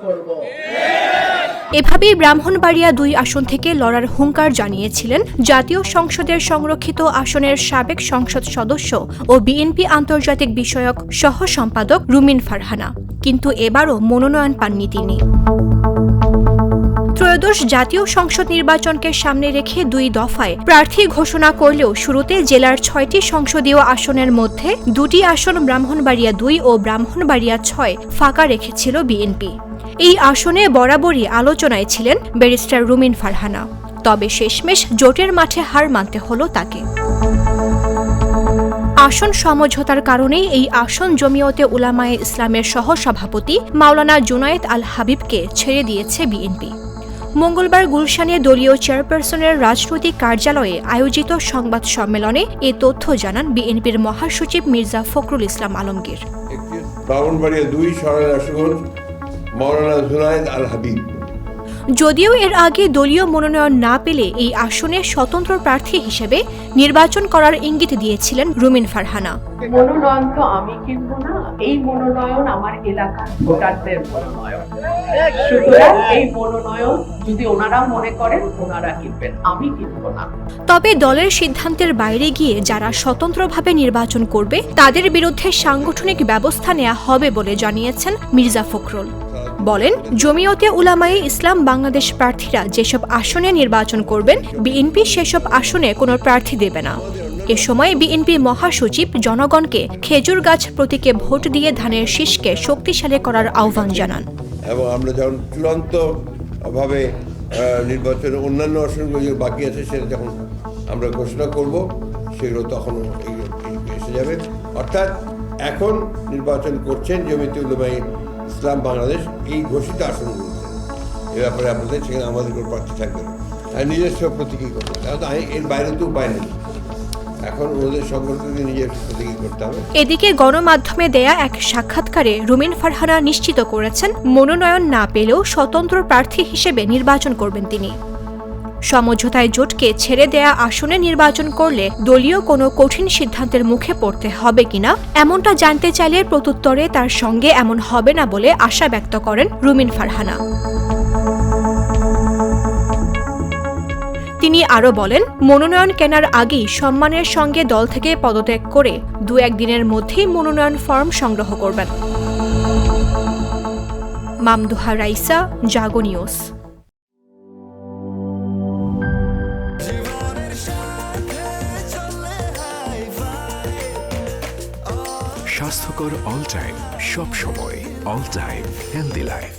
করব। এভাবেই ব্রাহ্মণবাড়িয়া ২ আসন থেকে লড়ার হুঙ্কার জানিয়েছিলেন জাতীয় সংসদের সংরক্ষিত আসনের সাবেক সংসদ সদস্য ও বিএনপি আন্তর্জাতিক বিষয়ক সহ সম্পাদক রুমিন ফারহানা। কিন্তু এবারও মনোনয়ন পাননি তিনি। ত্রয়োদশ জাতীয় সংসদ নির্বাচনকে সামনে রেখে ২ দফায় প্রার্থী ঘোষণা করলেও শুরুতে জেলার ৬টি সংসদীয় আসনের মধ্যে ২টি আসন ব্রাহ্মণবাড়িয়া ২ ও ব্রাহ্মণবাড়িয়া ৬ ফাঁকা রেখেছিল বিএনপি। এই আসনে বরাবরই আলোচনায় ছিলেন ব্যারিস্টার রুমিন ফারহানা। তবে শেষমেশ জোটের মাঠে হার মানতে হলো তাকে। আসন সমঝোতার কারণেই এই আসন জমিয়তে উলামায়ে ইসলামের সহসভাপতি মাওলানা জুনায়েদ আল হাবিবকে ছেড়ে দিয়েছে বিএনপি। মঙ্গলবার গুলশানে দলীয় চেয়ারপারসনের রাজনৈতিক কার্যালয়ে আয়োজিত সংবাদ সম্মেলনে এ তথ্য জানান বিএনপির মহাসচিব মির্জা ফখরুল ইসলাম আলমগীর। ব্রাহ্মণবাড়িয়া ২ সরাইল আসন মাওলানা জুনায়েদ আল হাবিব। যদিও এর আগে দলীয় মনোনয়ন না পেলে এই আসনে স্বতন্ত্র প্রার্থী হিসেবে নির্বাচন করার ইঙ্গিত দিয়েছিলেন রুমিন ফারহানা। মনোনয়ন তো আমি কিনবো না, এই মনোনয়ন আমার এলাকার ভোটারদের মনোনয়ন। সুতরাং এই মনোনয়ন যদি ওনারা মনে করেন ওনারা কিনবেন, আমি কিনবো না। তবে দলের সিদ্ধান্তের বাইরে গিয়ে যারা স্বতন্ত্রভাবে নির্বাচন করবে তাদের বিরুদ্ধে সাংগঠনিক ব্যবস্থা নেওয়া হবে বলে জানিয়েছেন মির্জা ফখরুল। বলেন, জমিয়তে উলামায়ে ইসলাম বাংলাদেশ প্রার্থীরা যেসব আসনে নির্বাচন করবেন বিএনপি সেসব আসনে কোনো প্রার্থী দেবে না। এ সময় বিএনপি মহাসচিব জনগণকে খেজুর গাছ প্রতীকে ভোট দিয়ে ধানের শীষকে শক্তিশালী করার আহ্বান জানান। এবং আমরা যখন চূড়ান্তভাবে নির্বাচনের অন্যান্য আসনগুলো যে বাকি আছে সেটা যখন আমরা ঘোষণা করব সেগুলো তখন এসে যাবে। অর্থাৎ এখন নির্বাচন করছেন জমিয়তে উলামায়ে ইসলাম বাংলাদেশ এই ঘোষিত আসনগুলো। এ ব্যাপারে আপনাদের সেখানে আমাদের কোনো প্রার্থী থাকবে না, নিজস্ব প্রতীকী করবে। তাহলে এর বাইরে তো উপায় নেই, এখন ওদের সংগঠনকে নিজের প্রতীকী করতে হবে। এদিকে গণমাধ্যমে দেয়া এক সাক্ষাৎকারে রুমিন ফারহানা নিশ্চিত করেছেন মনোনয়ন না পেলেও স্বতন্ত্র প্রার্থী হিসেবে নির্বাচন করবেন তিনি। সমঝোতায় জোটকে ছেড়ে দেয়া আসনে নির্বাচন করলে দলীয় কোনো কঠিন সিদ্ধান্তের মুখে পড়তে হবে কিনা এমনটা জানতে চাইলে প্রত্যুত্তরে তার সঙ্গে এমন হবে না বলে আশা ব্যক্ত করেন রুমিন ফারহানা। তিনি আরও বলেন, মনোনয়ন কেনার আগেই সম্মানের সঙ্গে দল থেকে পদত্যাগ করে ২-১ দিনের মধ্যেই মনোনয়ন ফর্ম সংগ্রহ করবেন। মামদুহা রাইসা, জাগো নিউজ। স্বাস্থ্যকর অল টাইম, সব সময় অল টাইম হেলদি লাইফ।